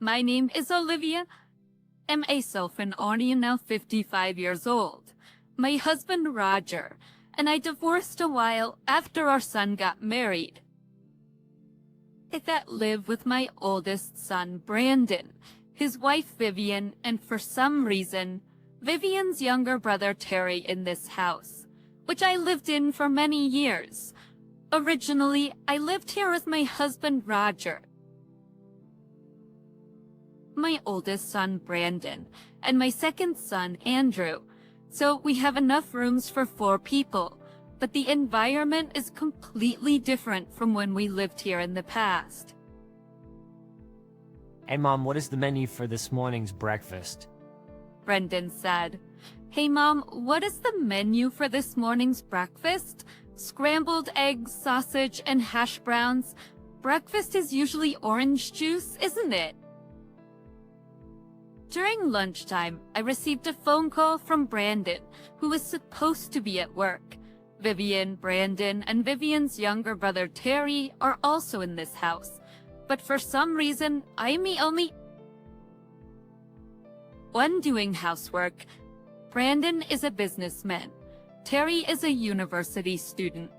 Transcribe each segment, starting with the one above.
My name is Olivia. I'm a self-and now 55 years old. My husband Roger, and I divorced a while after our son got married. I live with my oldest son Brandon, his wife Vivian, and for some reason, Vivian's younger brother Terry in this house, which I lived in for many years. Originally, I lived here with my husband Roger, my oldest son Brandon, and my second son Andrew. So we have enough rooms for 4 people, but the environment is completely different from when we lived here in the past. Hey Mom, what is the menu for this morning's breakfast? Brendan said. Hey Mom, what is the menu for this morning's breakfast? Scrambled eggs, sausage, and hash browns. Breakfast is usually orange juice, isn't it? During lunchtime, I received a phone call from Brandon, who was supposed to be at work. Vivian, Brandon, and Vivian's younger brother Terry are also in this house, but for some reason, I'm the only one doing housework. Brandon is a businessman. Terry is a university student.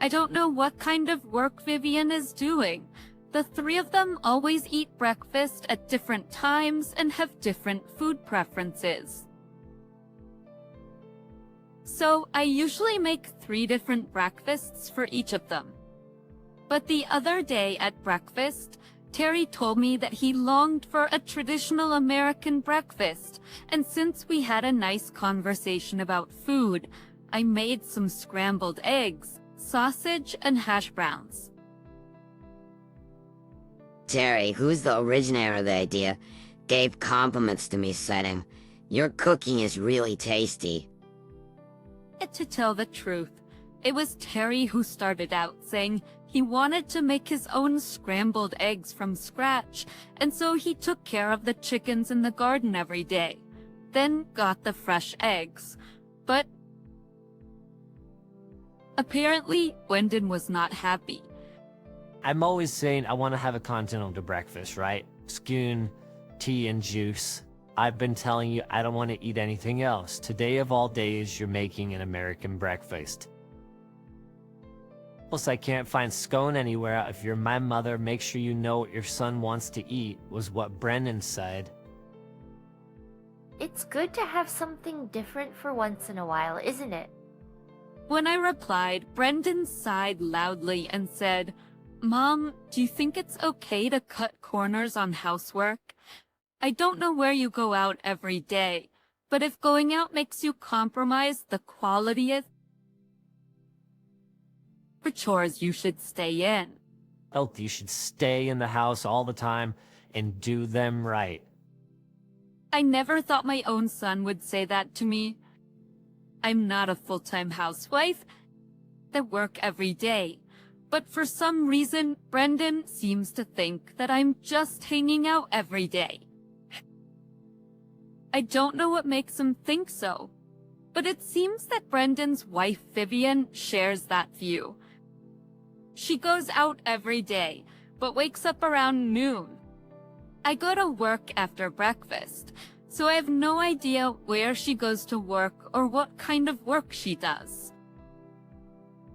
I don't know what kind of work Vivian is doing. The 3 of them always eat breakfast at different times and have different food preferences. So I usually make 3 different breakfasts for each of them. But the other day at breakfast, Terry told me that he longed for a traditional American breakfast, and since we had a nice conversation about food, I made some scrambled eggs, sausage, and hash browns. Terry, who's the originator of the idea, gave compliments to me saying, "Your cooking is really tasty." To tell the truth, it was Terry who started out saying he wanted to make his own scrambled eggs from scratch, and so he took care of the chickens in the garden every day, then got the fresh eggs. But apparently, Brendan was not happy. I'm always saying I want to have a continental breakfast, right? Scone, tea, and juice. I've been telling you I don't want to eat anything else. Today of all days, you're making an American breakfast. Plus, I can't find scone anywhere. If you're my mother, make sure you know what your son wants to eat, was what Brendan said. It's good to have something different for once in a while, isn't it? When I replied, Brendan sighed loudly and said, Mom, do you think it's okay to cut corners on housework? I don't know where you go out every day, but if going out makes you compromise the quality of for chores, you should stay in. You should stay in the house all the time and do them right. I never thought my own son would say that to me. I'm not a full-time housewife. I work every day. But for some reason, Brendan seems to think that I'm just hanging out every day. I don't know what makes him think so, but it seems that Brendan's wife Vivian shares that view. She goes out every day, but wakes up around noon. I go to work after breakfast, so I have no idea where she goes to work or what kind of work she does.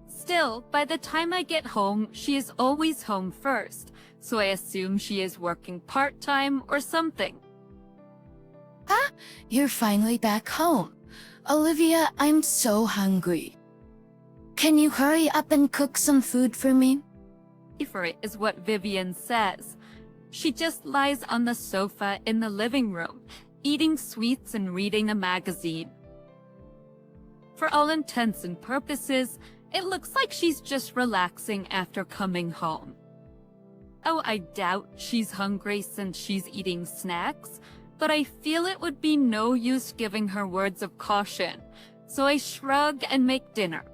Still, by the time I get home, she is always home first, so I assume she is working part-time or something. Ah, you're finally back home. Olivia, I'm so hungry. Can you hurry up and cook some food for me? For it is what Vivian says. She just lies on the sofa in the living room, eating sweets and reading a magazine. For all intents and purposes, it looks like she's just relaxing after coming home. Oh, I doubt she's hungry since she's eating snacks, but I feel it would be no use giving her words of caution, so I shrug and make dinner.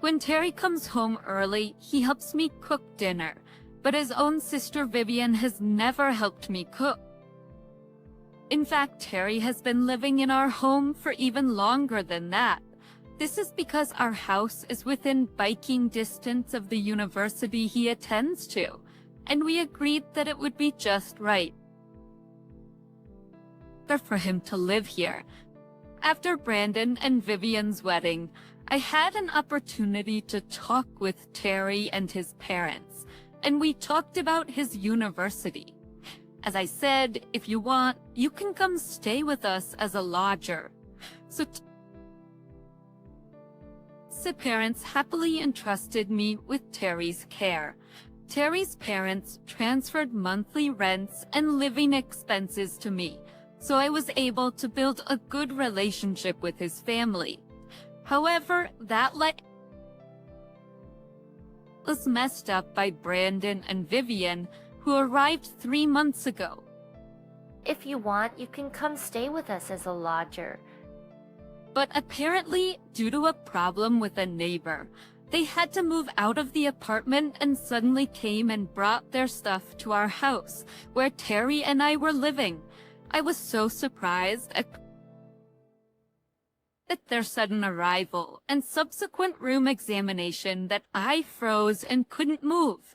When Terry comes home early, he helps me cook dinner, but his own sister Vivian has never helped me cook. In fact, Terry has been living in our home for even longer than that. This is because our house is within biking distance of the university he attends to, and we agreed that it would be just right for him to live here. After Brandon and Vivian's wedding, I had an opportunity to talk with Terry and his parents, and we talked about his university. As I said, if you want, you can come stay with us as a lodger. So the parents happily entrusted me with Terry's care. Terry's parents transferred monthly rents and living expenses to me, so I was able to build a good relationship with his family. However, that was messed up by Brandon and Vivian, who arrived 3 months ago. If you want, you can come stay with us as a lodger. But apparently, due to a problem with a neighbor, they had to move out of the apartment and suddenly came and brought their stuff to our house, where Terry and I were living. I was so surprised at their sudden arrival and subsequent room examination that I froze and couldn't move.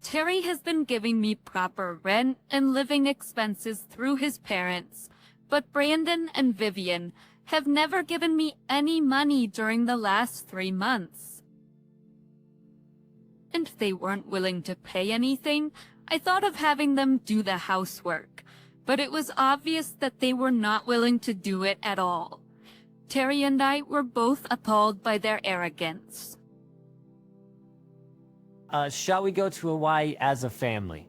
Terry has been giving me proper rent and living expenses through his parents, but Brandon and Vivian have never given me any money during the last 3 months. And if they weren't willing to pay anything, I thought of having them do the housework, but it was obvious that they were not willing to do it at all. Terry and I were both appalled by their arrogance. Shall we go to Hawaii as a family?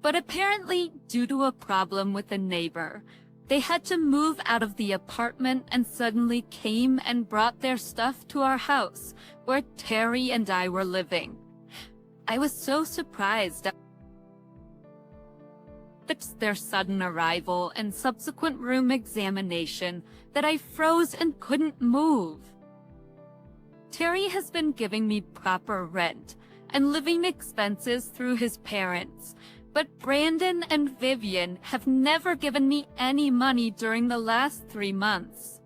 But apparently, due to a problem with a neighbor, they had to move out of the apartment and suddenly came and brought their stuff to our house, where Terry and I were living. I was so surprised at their sudden arrival and subsequent room examination that I froze and couldn't move. Terry has been giving me proper rent and living expenses through his parents, but Brandon and Vivian have never given me any money during the last 3 months.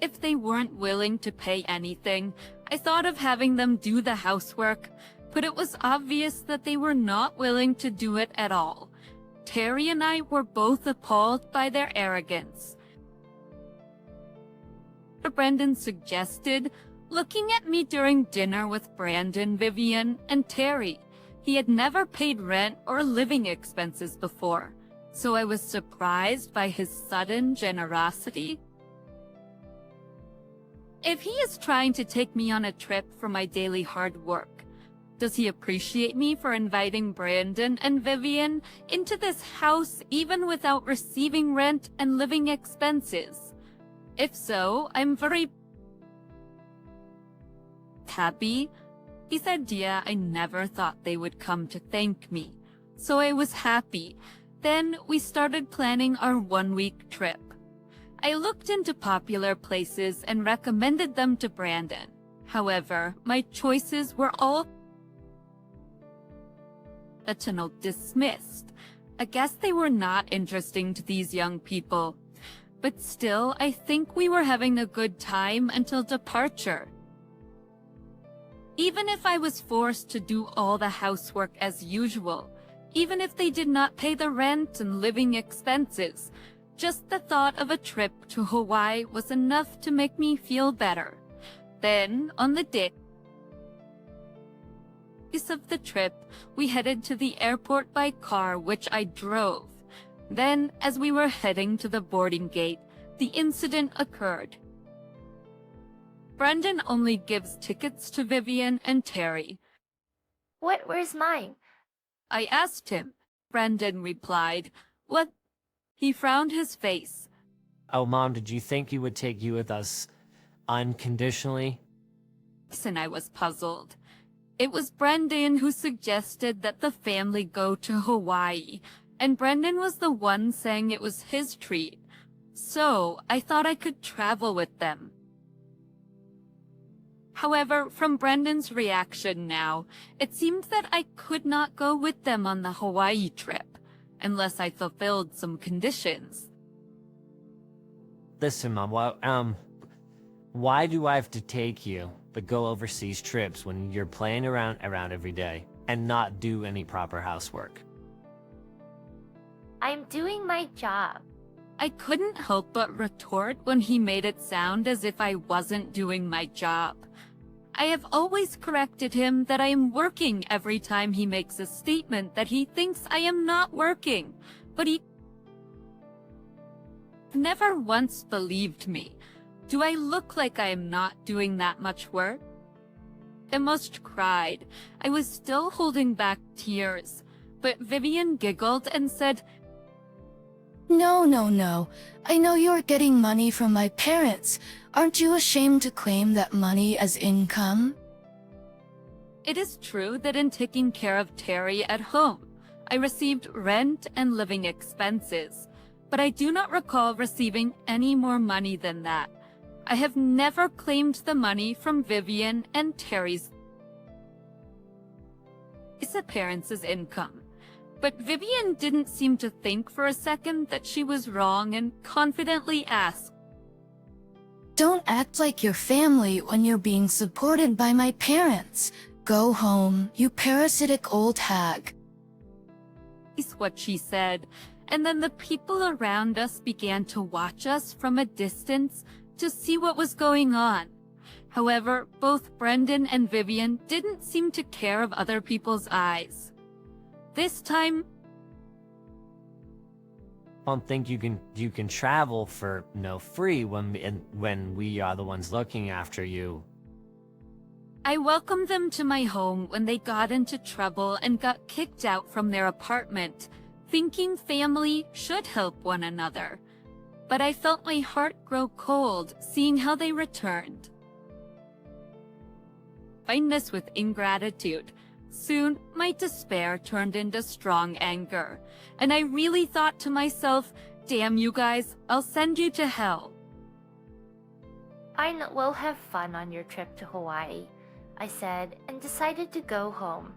If they weren't willing to pay anything, I thought of having them do the housework, but it was obvious that they were not willing to do it at all. Terry and I were both appalled by their arrogance. Brandon suggested looking at me during dinner with Brandon, Vivian, and Terry. He had never paid rent or living expenses before, so I was surprised by his sudden generosity. If he is trying to take me on a trip for my daily hard work, does he appreciate me for inviting Brandon and Vivian into this house even without receiving rent and living expenses? If so, I'm very happy. His idea, I never thought they would come to thank me, so I was happy. Then we started planning our 1-week trip. I looked into popular places and recommended them to Brandon. However, my choices were all dismissed. I guess they were not interesting to these young people. But still, I think we were having a good time until departure. Even if I was forced to do all the housework as usual, even if they did not pay the rent and living expenses, just the thought of a trip to Hawaii was enough to make me feel better. Then, on the day of the trip, we headed to the airport by car, which I drove. Then, as we were heading to the boarding gate, the incident occurred. Brandon only gives tickets to Vivian and Terry. Where's mine? I asked him. Brandon replied, "What?" He frowned his face. Oh, Mom, did you think you would take you with us unconditionally? And I was puzzled. It was Brandon who suggested that the family go to Hawaii, and Brandon was the one saying it was his treat. So, I thought I could travel with them. However, from Brandon's reaction now, it seemed that I could not go with them on the Hawaii trip, unless I fulfilled some conditions. Listen, Mom, why do I have to take you? but go overseas trips when you're playing around every day and not do any proper housework. I'm doing my job. I couldn't help but retort when he made it sound as if I wasn't doing my job. I have always corrected him that I am working every time he makes a statement that he thinks I am not working, but he never once believed me. Do I look like I am not doing that much work? I almost cried. I was still holding back tears, but Vivian giggled and said, No. I know you're getting money from my parents. Aren't you ashamed to claim that money as income? It is true that in taking care of Terry at home, I received rent and living expenses, but I do not recall receiving any more money than that. I have never claimed the money from Vivian and Terry's parents' income. But Vivian didn't seem to think for a second that she was wrong and confidently asked, Don't act like your family when you're being supported by my parents. Go home, you parasitic old hag. is what she said, and then the people around us began to watch us from a distance to see what was going on. However, both Brendan and Vivian didn't seem to care of other people's eyes. This time, I don't think you can travel for free when we are the ones looking after you. I welcomed them to my home when they got into trouble and got kicked out from their apartment, thinking family should help one another. But I felt my heart grow cold seeing how they returned. Kindness with ingratitude. Soon, my despair turned into strong anger, and I really thought to myself, damn you guys, I'll send you to hell. Fine, we'll have fun on your trip to Hawaii, I said, and decided to go home.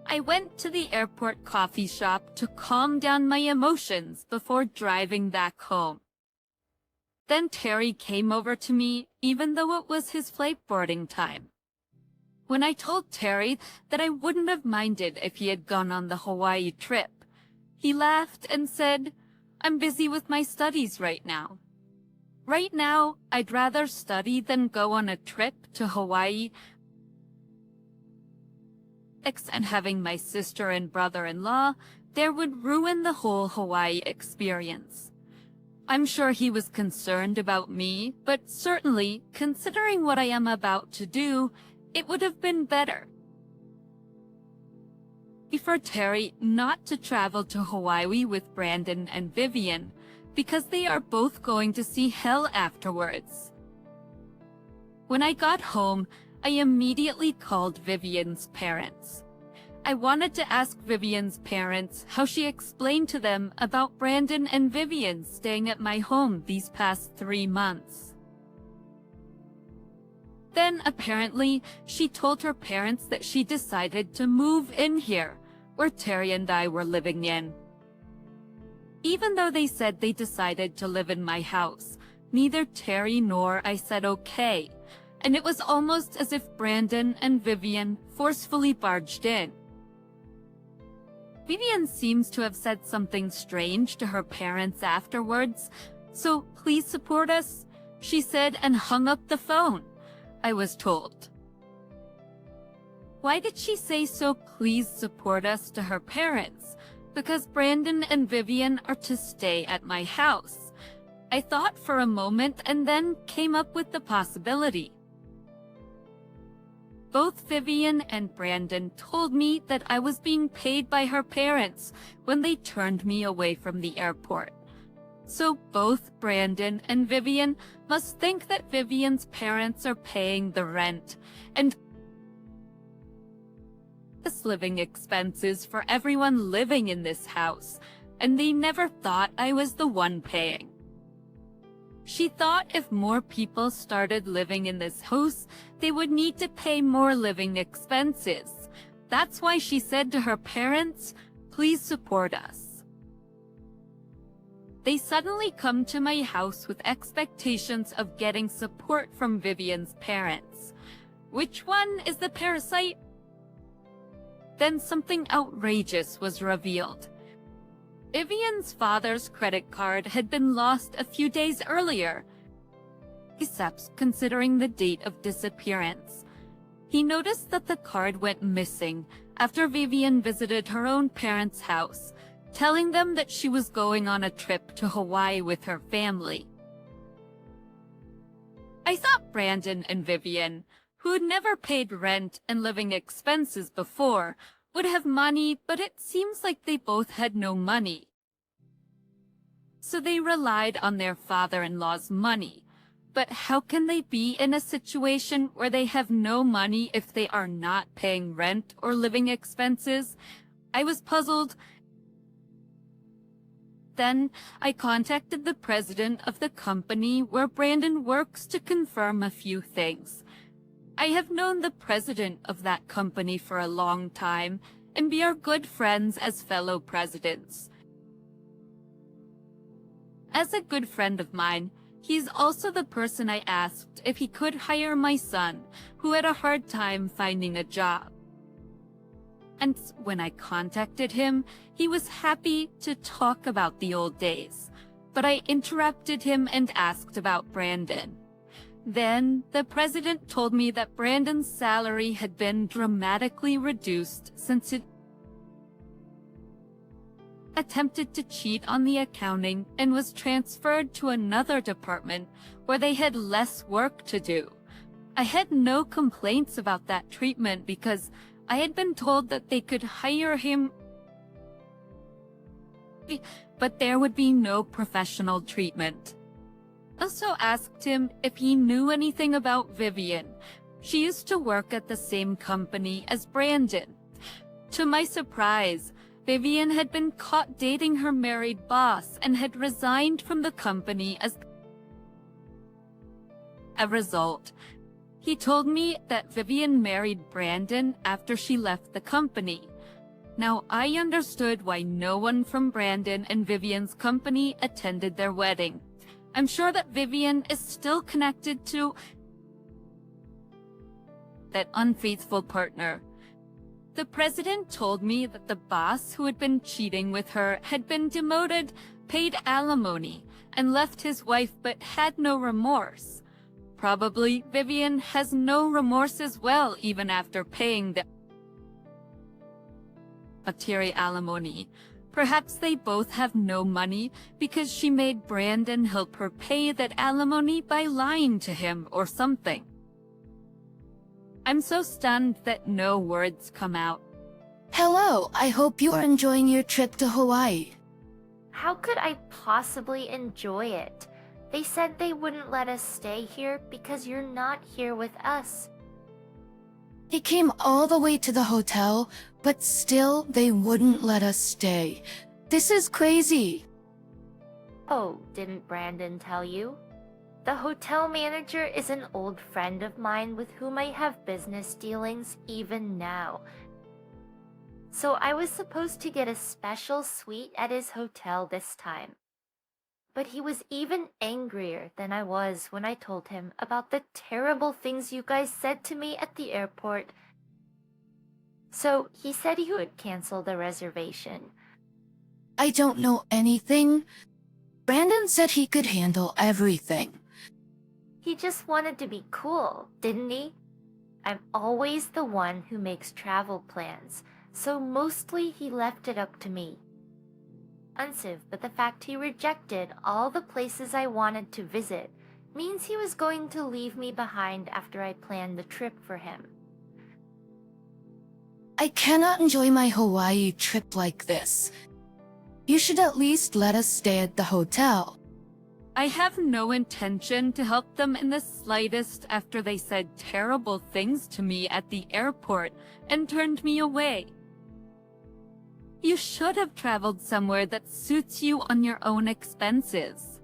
I went to the airport coffee shop to calm down my emotions before driving back home. Then Terry came over to me, even though it was his flight boarding time. When I told Terry that I wouldn't have minded if he had gone on the Hawaii trip, he laughed and said, I'm busy with my studies right now. Right now, I'd rather study than go on a trip to Hawaii. And having my sister and brother-in-law there would ruin the whole Hawaii experience. I'm sure he was concerned about me, but certainly, considering what I am about to do, it would have been better for Terry not to travel to Hawaii with Brandon and Vivian, because they are both going to see hell afterwards. When I got home, I immediately called Vivian's parents. I wanted to ask Vivian's parents how she explained to them about Brandon and Vivian staying at my home these past 3 months. Then, apparently, she told her parents that she decided to move in here, where Terry and I were living in. Even though they said they decided to live in my house, neither Terry nor I said okay, and it was almost as if Brandon and Vivian forcefully barged in. Vivian seems to have said something strange to her parents afterwards, so please support us, she said, and hung up the phone, I was told. Why did she say so please support us to her parents? Because Brandon and Vivian are to stay at my house. I thought for a moment and then came up with the possibility. Both Vivian and Brandon told me that I was being paid by her parents when they turned me away from the airport. So both Brandon and Vivian must think that Vivian's parents are paying the rent and living expenses for everyone living in this house, and they never thought I was the one paying. She thought if more people started living in this house, they would need to pay more living expenses. That's why she said to her parents, please support us. they suddenly come to my house with expectations of getting support from Vivian's parents. Which one is the parasite? Then something outrageous was revealed. Vivian's father's credit card had been lost a few days earlier, except considering the date of disappearance. He noticed that the card went missing after Vivian visited her own parents' house, telling them that she was going on a trip to Hawaii with her family. I thought Brandon and Vivian, who'd never paid rent and living expenses before, would have money, but it seems like they both had no money. So they relied on their father-in-law's money. But how can they be in a situation where they have no money if they are not paying rent or living expenses? I was puzzled. Then I contacted the president of the company where Brandon works to confirm a few things. I have known the president of that company for a long time, and we are good friends as fellow presidents. As a good friend of mine, he's also the person I asked if he could hire my son, who had a hard time finding a job. And when I contacted him, he was happy to talk about the old days, but I interrupted him and asked about Brandon. Then, the president told me that Brandon's salary had been dramatically reduced since it attempted to cheat on the accounting and was transferred to another department where they had less work to do. I had no complaints about that treatment because I had been told that they could hire him, but there would be no professional treatment. I also asked him if he knew anything about Vivian. She used to work at the same company as Brandon. To my surprise, Vivian had been caught dating her married boss and had resigned from the company as a result. He told me that Vivian married Brandon after she left the company. Now, I understood why no one from Brandon and Vivian's company attended their wedding. I'm sure that Vivian is still connected to that unfaithful partner. The president told me that the boss who had been cheating with her had been demoted, paid alimony, and left his wife but had no remorse. Probably Vivian has no remorse as well even after paying the material alimony. Perhaps they both have no money because she made Brandon help her pay that alimony by lying to him or something. I'm so stunned that no words come out. Hello, I hope you are enjoying your trip to Hawaii. How could I possibly enjoy it? They said they wouldn't let us stay here because you're not here with us. He came all the way to the hotel, but still they wouldn't let us stay. This is crazy. Oh, didn't Brandon tell you? The hotel manager is an old friend of mine with whom I have business dealings even now. So I was supposed to get a special suite at his hotel this time. But he was even angrier than I was when I told him about the terrible things you guys said to me at the airport. So he said he would cancel the reservation. I don't know anything. Brandon said he could handle everything. He just wanted to be cool, didn't he? I'm always the one who makes travel plans, so mostly he left it up to me. Unsive, but the fact he rejected all the places I wanted to visit means he was going to leave me behind after I planned the trip for him. I cannot enjoy my Hawaii trip like this. You should at least let us stay at the hotel. I have no intention to help them in the slightest after they said terrible things to me at the airport and turned me away. You should have traveled somewhere that suits you on your own expenses.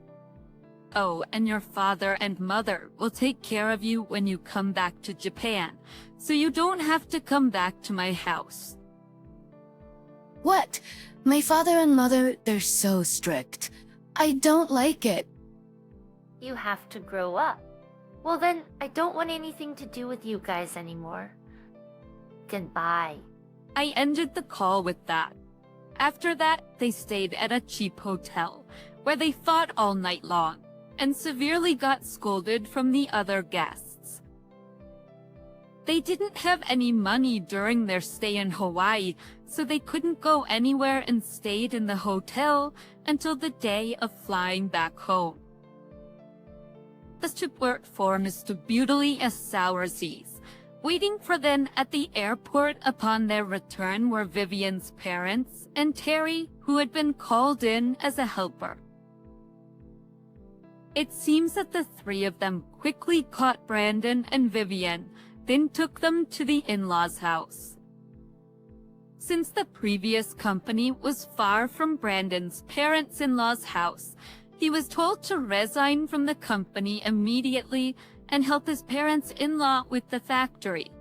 Oh, and your father and mother will take care of you when you come back to Japan, so you don't have to come back to my house. What? My father and mother, they're so strict. I don't like it. You have to grow up. Well then, I don't want anything to do with you guys anymore. Goodbye. I ended the call with that. After that, they stayed at a cheap hotel, where they fought all night long, and severely got scolded from the other guests. They didn't have any money during their stay in Hawaii, so they couldn't go anywhere and stayed in the hotel until the day of flying back home. The short form is to brutally as sour seas. Waiting for them at the airport upon their return were Vivian's parents and Terry, who had been called in as a helper. It seems that the three of them quickly caught Brandon and Vivian, then took them to the in-laws' house. Since the previous company was far from Brandon's parents-in-law's house, he was told to resign from the company immediately and help his parents-in-law with the factory.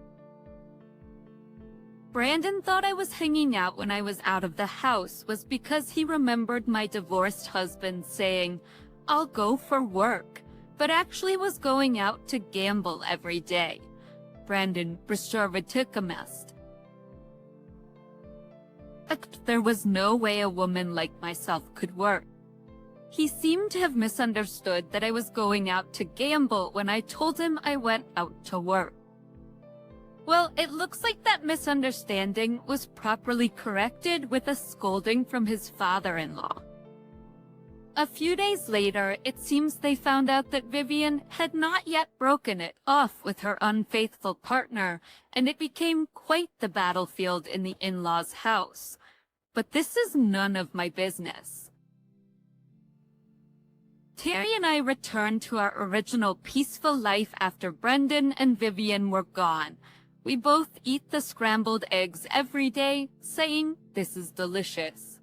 Brandon thought I was hanging out when I was out of the house was because he remembered my divorced husband saying, "I'll go for work," but actually was going out to gamble every day. Brandon Bristrovitikamased. But there was no way a woman like myself could work. He seemed to have misunderstood that I was going out to gamble when I told him I went out to work. Well, it looks like that misunderstanding was properly corrected with a scolding from his father-in-law. A few days later, it seems they found out that Vivian had not yet broken it off with her unfaithful partner, and it became quite the battlefield in the in-laws' house. But this is none of my business. Terry and I returned to our original peaceful life after Brendan and Vivian were gone. We both eat the scrambled eggs every day, saying, "This is delicious."